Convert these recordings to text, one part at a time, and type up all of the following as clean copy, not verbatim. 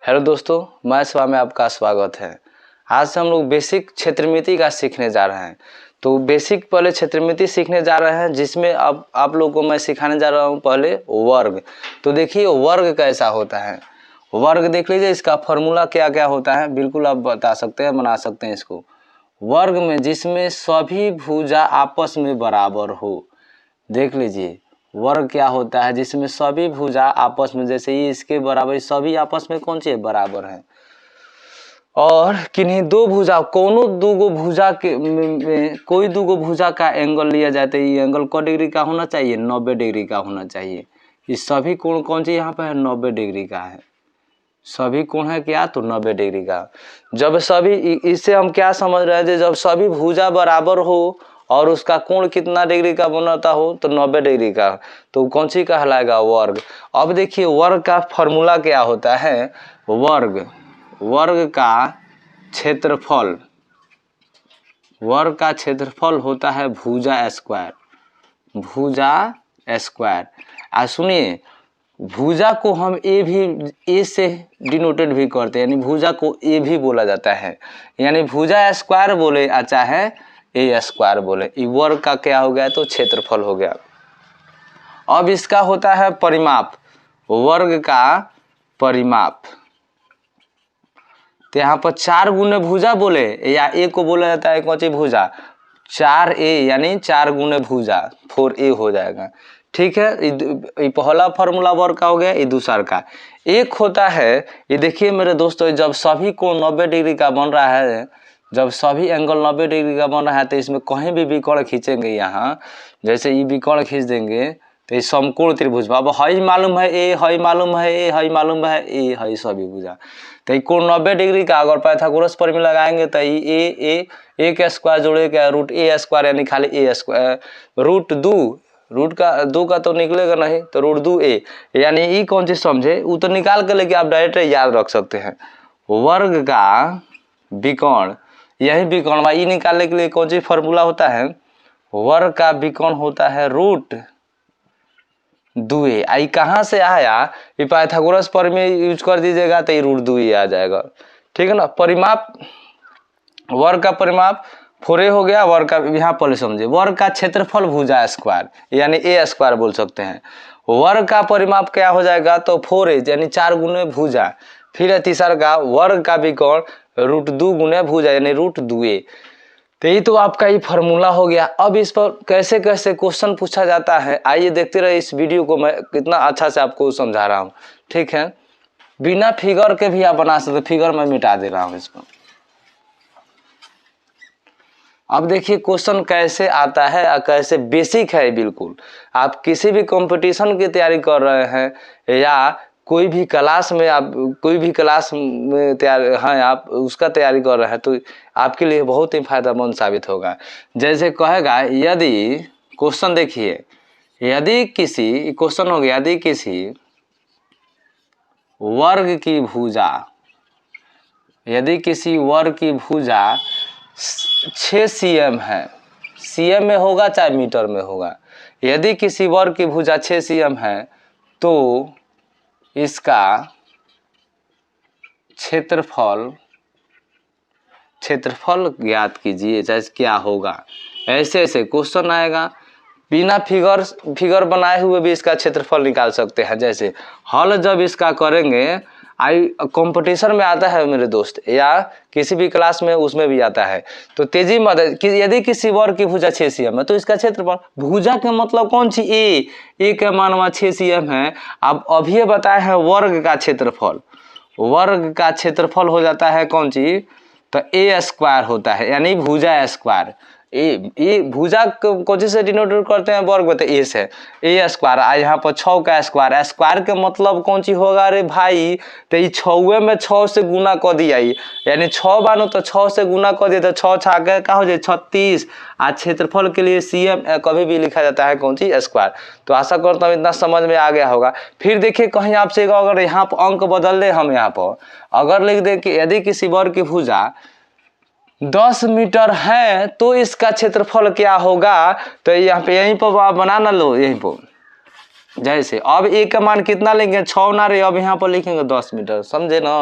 Hello दोस्तों, मैं शिवा में आपका स्वागत है। आज से हम लोग बेसिक क्षेत्रमिति का सीखने जा रहे हैं। तो बेसिक पहले क्षेत्रमिति सीखने जा रहे हैं, जिसमें अब आप लोगों को मैं सिखाने जा रहा हूं पहले वर्ग। तो देखिए वर्ग कैसा होता है। वर्ग देख लीजिए, इसका फॉर्मूला क्या क्या होता है, बिल्कुल आप बता सकते हैं, बना सकते हैं इसको। वर्ग में जिसमें सभी भुजा आपस में बराबर हो। देख लीजिए वर्ग क्या होता है, जिसमें सभी भुजा आपस में, जैसे ये इसके बराबर, सभी आपस में कौन सी बराबर है। और किन्हीं दो भुजा, कोनो दूगो भुजा के में कोई दूगो भुजा का एंगल लिया जाता है। ये एंगल क डिग्री का होना चाहिए, 90 डिग्री का होना चाहिए। ये सभी कोण कौन सी यहाँ पे है, 90 डिग्री का है। सभी कोण है क्या, तो 90 डिग्री का। जब सभी, इससे हम क्या समझ रहे हैं, जब सभी भुजा बराबर हो और उसका कोण कितना डिग्री का बनता हो, तो 90 डिग्री का, तो कौन सी कहलाएगा, वर्ग। अब देखिए वर्ग का फॉर्मूला क्या होता है। वर्ग का क्षेत्रफल, वर्ग का क्षेत्रफल होता है भुजा स्क्वायर। भुजा स्क्वायर। सुनिए, भुजा को हम ए से डिनोटेड भी करते हैं, यानी भुजा को ए भी बोला जाता है, यानी भुजा स्क्वायर बोले चाहे ए स्क्वायर बोले। ये वर्ग का क्या हो गया, तो क्षेत्रफल हो गया। अब इसका होता है परिमाप, वर्ग का परिमाप। तो यहाँ पर 4 गुने भुजा बोले, या ए को बोला जाता है कौन सी भुजा, 4a, यानी 4 गुने भुजा, 4a हो जाएगा। ठीक है, ये पहला फॉर्मूला वर्ग का हो गया। ये दूसरा का एक होता है, ये देखिए मेरे दोस्तों, जब सभी कोण 90 डिग्री का बन रहा है, जब सभी एंगल 90 डिग्री का बन रहा है, तो इसमें कहीं भी विकर्ण खींचेंगे, यहाँ जैसे ये विकर्ण खींच देंगे, तो ये समकोण त्रिभुज। अब हई मालूम है ए, हई मालूम है ए, हई मालूम है ए, हई सभी भुजा, तो ये कोण 90 डिग्री का अगर पाइथागोरस प्रमेय लगाएंगे, तो ये ए का स्क्वायर जोड़ेगा रूट ए स्क्वायर, यानी खाली ए स्क्वायर, रूट 2 का तो निकलेगा नहीं, तो रूट 2a, यानी ये कौन चीज समझे, वो तो निकाल के लेके आप डायरेक्ट याद रख सकते हैं। वर्ग का विकर्ण, यही विकर्ण भाई निकालने के लिए कौन सी फॉर्मूला होता है, वर्ग का विकर्ण होता है रूट 2a। आई कहाँ से आया, ये पाइथागोरस प्रमेय यूज कर दीजिएगा तो ये रूट 2a आ जाएगा। ठीक है ना। परिमाप, वर्ग का परिमाप 4a हो गया। वर्ग का, यहाँ पहले समझे, वर्ग का क्षेत्रफल भुजा स्क्वायर, यानी ए स्क्वायर बोल सकते हैं। वर्ग का परिमाप क्या हो जाएगा, तो 4a, यानी 4 गुने भुजा। फिर तीसरा का वर्ग का विकर्ण रूट 2 गुने भुजा, यानी रूट 2a। तो ये तो आपका ये फॉर्मूला हो गया। अब इस पर कैसे कैसे क्वेश्चन पूछा जाता है, आइए देखते रहे इस वीडियो को, मैं कितना अच्छा से आपको समझा रहा हूँ। ठीक है, बिना फिगर के भी आप बना सकते, फिगर मैं मिटा दे रहा हूँ इसको। अब देखिए क्वेश्चन कैसे आता है और कैसे बेसिक है, बिल्कुल। आप किसी भी कंपटीशन की तैयारी कर रहे हैं, या कोई भी क्लास में, आप कोई भी क्लास में तैयार हैं, आप उसका तैयारी कर रहे हैं, तो आपके लिए बहुत ही फायदेमंद साबित होगा। जैसे कहेगा, यदि, क्वेश्चन देखिए, यदि किसी, क्वेश्चन हो गया, यदि किसी वर्ग की भुजा, यदि किसी वर्ग की भुजा 6 cm है, cm में होगा चाहे मीटर में होगा, यदि किसी वर्ग की भुजा 6 cm है, तो इसका क्षेत्रफल ज्ञात कीजिए, चाहे क्या होगा। ऐसे ऐसे क्वेश्चन आएगा, बिना फिगर बनाए हुए भी इसका क्षेत्रफल निकाल सकते हैं। जैसे हल जब इसका करेंगे, कंपटीशन में आता है मेरे दोस्त, या किसी भी क्लास में उसमें भी आता है, तो तेजी मत कि यदि किसी वर्ग की भुजा 6 cm है, तो इसका क्षेत्रफल, भुजा के मतलब कौन सी, ए का मान 6 cm है। अब अभी बताए हैं वर्ग का क्षेत्रफल, वर्ग का क्षेत्रफल हो जाता है कौन सी, तो ए स्क्वायर होता है, यानी भुजा स्क्वायर। ए भुजा कौन से डिनोट करते हैं, वर्ग बताए ए से, ए स्क्वायर। यहाँ पर 6 का स्क्वायर, स्क्वायर के मतलब कौन सी होगा, अरे भाई, तो ये 6 में 6 से गुना कर दिया, यानी 6 बानो तो 6 से गुना कर दिया, तो 6 छाके का हो जाए 36। आज क्षेत्रफल के लिए cm कभी भी लिखा जाता है कौन सी, स्क्वायर। तो आशा करता हूँ इतना समझ में आ गया होगा। फिर देखिए कहीं आपसे अगर यहाँ पर अंक बदल दे, हम यहाँ पर अगर लिख दे कि यदि किसी वर्ग की भुजा 10 मीटर है, तो इसका क्षेत्रफल क्या होगा, तो यहाँ पे, यहीं पर आप बना ना लो, यहीं पर जैसे अब ए का मान कितना लेंगे 6 ना रहे, अब यहाँ पर लिखेंगे 10 मीटर, समझे ना।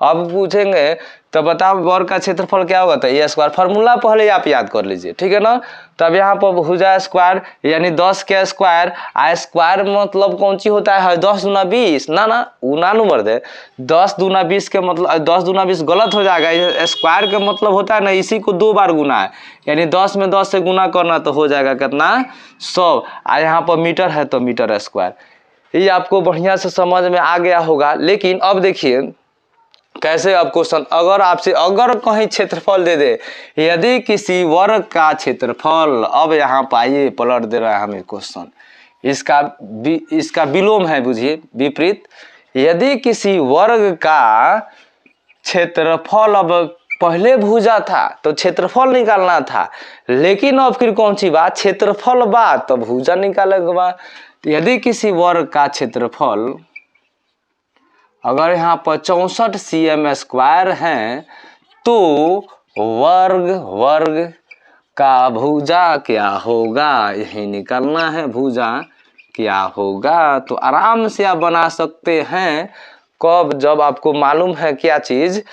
अब पूछेंगे तो बताओ वर्ग का क्षेत्रफल क्या होगा, तो ए स्क्वायर, फार्मूला पहले आप याद कर लीजिए, ठीक है ना। तब यहाँ पर भुजा स्क्वायर यानी 10 के स्क्वायर, आ स्क्वायर मतलब कौन सी होता है 10 दूना 20, ना ना उना नंबर दे 10 दूना 20 के मतलब 10 दूना 20 गलत हो जाएगा, स्क्वायर का मतलब होता है ना इसी को 2 बार गुना है, यानी 10 में 10 से गुना करना तो हो जाएगा कितना 100, आ यहाँ पर मीटर है तो मीटर स्क्वायर। ये आपको बढ़िया से समझ में आ गया होगा। लेकिन अब देखिए कैसे अब क्वेश्चन, अगर आपसे अगर कहीं क्षेत्रफल दे दे, यदि किसी वर्ग का क्षेत्रफल, अब यहाँ पाइए पलट दे रहा है हमें क्वेश्चन, इसका विलोम है, बुझिए विपरीत। यदि किसी वर्ग का क्षेत्रफल, अब पहले भुजा था तो क्षेत्रफल निकालना था, लेकिन अब फिर कौन सी बात, क्षेत्रफल बात तो भुजा निकालेगा बात। यदि किसी वर्ग का क्षेत्रफल अगर यहाँ पर 64 cm स्क्वायर है, तो वर्ग का भुजा क्या होगा, यही निकालना है, भुजा क्या होगा। तो आराम से आप बना सकते हैं, कब, जब आपको मालूम है क्या चीज,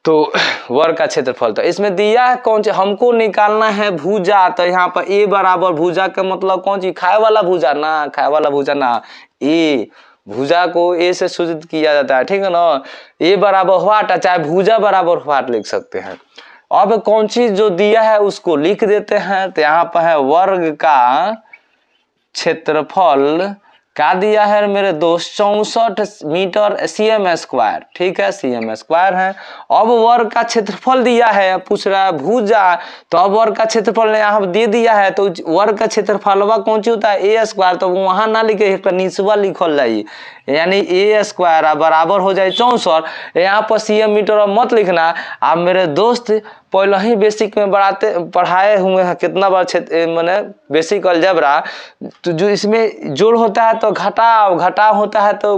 तो वर्ग का क्षेत्रफल। तो इसमें दिया है कौन सी, हमको निकालना है भुजा, तो यहाँ पर ए बराबर भुजा का मतलब कौन सी, खाए वाला भुजा ना, खाए वाला भुजा ना, ए भुजा को ए से सूचित किया जाता है, ठीक है ना। ए बराबर व्हाट, चाहे भुजा बराबर व्हाट लिख सकते हैं। अब कौन सी जो दिया है उसको लिख देते हैं, तो यहाँ पर है वर्ग का क्षेत्रफल क्या दिया है मेरे दोस्त, 64 मीटर cm स्क्वायर, ठीक है cm स्क्वायर है। अब वर्ग का क्षेत्रफल दिया है, पूछ रहा है भुजा, तो अब वर्ग का क्षेत्रफल यहाँ दे दिया है, तो वर्ग का क्षेत्रफलवा कौन सी होता है ए स्क्वायर, तो वहां ना लिखे एक नीचवा लिखल जाइए, यानी ए स्क्वायर बराबर हो जाए 64, यहाँ पर cm मीटर मत लिखना। आप मेरे दोस्त पहले ही बेसिक में पढ़ाए हुए हैं, कितना बार मैंने बेसिक अलजेब्रा, तो जो इसमें जोड़ होता है तो घटाव होता है तो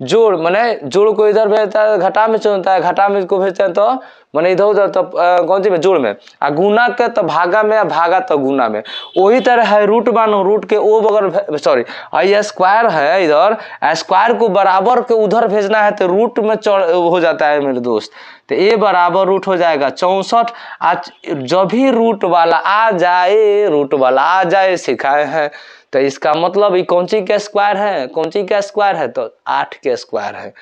जोड़, माने जोड़ को इधर भेजता है घटा में चलता है, घटा में को भेजते हैं तो माने इधर उधर, तो कौन सी में जोड़ में, आ गुना के तो भागा में, भागा तो गुना में। वही तरह है रूट मानो, रूट के ओ बगल, सॉरी ये स्क्वायर है इधर, स्क्वायर को बराबर के उधर भेजना है तो रूट में हो जाता है मेरे दोस्त, तो ए बराबर रूट हो जाएगा 64। आज जब भी रूट वाला आ जाए सिखाए हैं, तो इसका मतलब ये कौन सी का स्क्वायर है, कौन सी का स्क्वायर है, तो 8 के स्क्वायर है।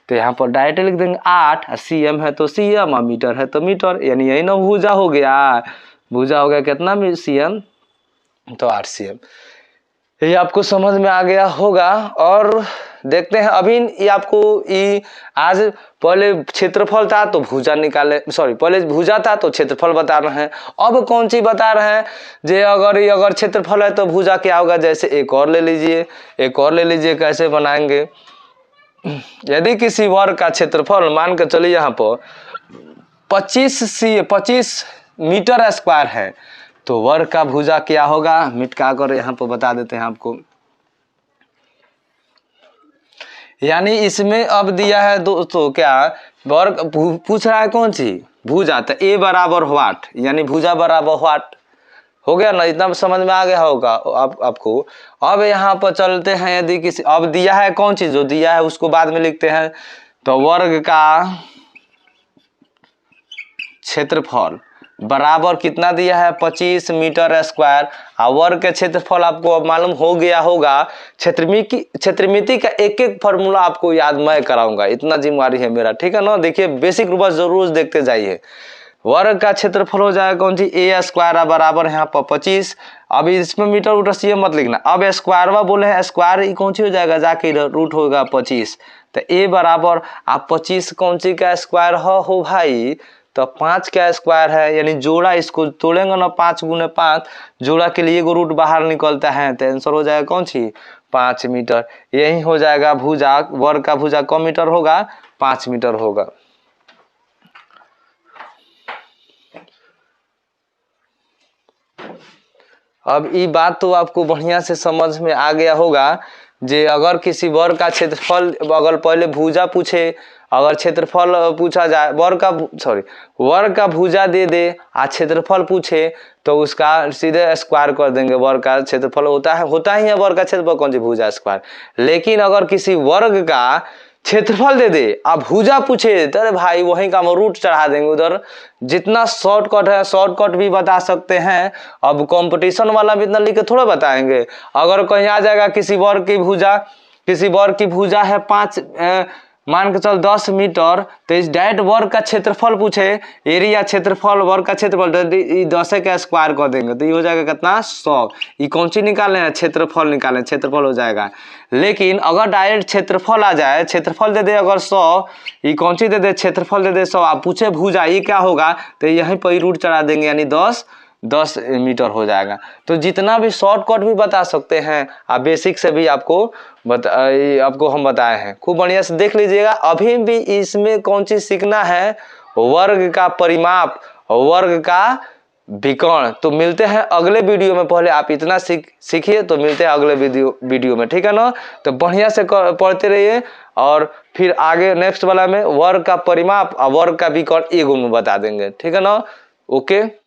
तो यहाँ पर डायरेक्ट लिख देंगे 8, cm है तो cm, और मीटर है तो मीटर, यानी यही ना भुजा हो गया, भुजा हो गया कितना cm, तो 8 cm। ये आपको समझ में आ गया होगा। और देखते हैं अभी ये आपको ये आज पहले क्षेत्रफल था तो भुजा निकाले, सॉरी पहले भुजा था तो क्षेत्रफल बता रहे हैं, अब कौन सी बता रहे हैं, जे अगर क्षेत्रफल है तो भुजा क्या होगा। जैसे एक और ले लीजिए, कैसे बनाएंगे, यदि किसी वर्ग का क्षेत्रफल मान के चलिए यहाँ पर 25 मीटर स्क्वायर है, तो वर्ग का भुजा क्या होगा, मिटका कर यहाँ पर बता देते हैं आपको। यानी इसमें अब दिया है दोस्तों क्या, वर्ग पूछ रहा है कौन सी, भुजा, तो ए बराबर व्हाट, यानी भुजा बराबर व्हाट हो गया ना, इतना समझ में आ गया होगा आपको। अब यहाँ पर चलते हैं, यदि किसी, अब दिया है कौन सी, जो दिया है उसको बाद में लिखते हैं। तो वर्ग का क्षेत्रफल बराबर कितना दिया है 25 मीटर स्क्वायर, और वर्ग के क्षेत्रफल आपको अब मालूम हो गया होगा। क्षेत्रमिति का एक एक फॉर्मूला आपको याद मैं कराऊंगा, इतना जिम्मेवारी है मेरा, ठीक है ना। देखिए बेसिक रूप से जरूर देखते जाइए। वर्ग का क्षेत्रफल हो जाएगा कौन सी, ए स्क्वायर बराबर यहाँ पर 25, अब इसमें मीटर उटर सी मत लिखना, अब स्क्वायर बोले हैं, स्क्वायर कौन सी हो जाएगा, जाके इधर रूट होगा 25, तो ए बराबर आप 25 कौन सी का स्क्वायर हो भाई, तो 5 का स्क्वायर है, यानी जोड़ा इसको तोड़ेंगे ना 5 गुने 5, जोड़ा के लिए एगो रूट बाहर निकलता है, तो आंसर हो जाएगा कौन सी 5 मीटर। यही हो जाएगा भुजा, वर्ग का भुजा कौन मीटर होगा, 5 मीटर होगा। अब ये बात तो आपको बढ़िया से समझ में आ गया होगा जे अगर किसी वर्ग का क्षेत्रफल, अगर पहले भुजा पूछे, अगर क्षेत्रफल पूछा जाए, वर्ग का भुजा दे दे आ क्षेत्रफल पूछे तो उसका सीधे स्क्वायर कर देंगे। वर्ग का क्षेत्रफल होता ही है वर्ग का क्षेत्रफल, कौन सी भुजा स्क्वायर। लेकिन अगर किसी वर्ग का क्षेत्रफल दे दे अब भुजा पूछे तो अरे भाई वहीं का हम रूट चढ़ा देंगे। उधर जितना शॉर्टकट है शॉर्टकट भी बता सकते हैं। अब कंपटीशन वाला भी इतना लिख के थोड़ा बताएंगे। अगर कहीं आ जाएगा किसी वर्ग की भुजा है 5 मान के चल 10 मीटर, तो इस डायरेक्ट वर्ग का क्षेत्रफल पूछे, एरिया क्षेत्रफल वर्ग का क्षेत्रफल 10 का स्क्वायर कर देंगे तो ये हो जाएगा कितना 100। ये कौन सी निकाले हैं, क्षेत्रफल निकालें, क्षेत्रफल हो जाएगा। लेकिन अगर डायरेक्ट क्षेत्रफल आ जाए, क्षेत्रफल दे दे अगर 100, ये कौन सी दे दे, क्षेत्रफल दे दे 100, आप पूछे भुजा ये क्या होगा तो यहीं पर रूट चढ़ा देंगे, यानी 10 मीटर हो जाएगा। तो जितना भी शॉर्टकट भी बता सकते हैं, आप बेसिक से भी आपको हम बताए हैं। खूब बढ़िया से देख लीजिएगा। अभी भी इसमें कौन चीज सीखना है, वर्ग का परिमाप, वर्ग का विकर्ण। तो मिलते हैं अगले वीडियो में, पहले आप इतना सीखिए तो मिलते हैं अगले वीडियो में, ठीक है ना। तो बढ़िया से पढ़ते रहिए और फिर आगे नेक्स्ट वाला में वर्ग का परिमाप और वर्ग का विकर्ण एगो में बता देंगे, ठीक है ना। ओके।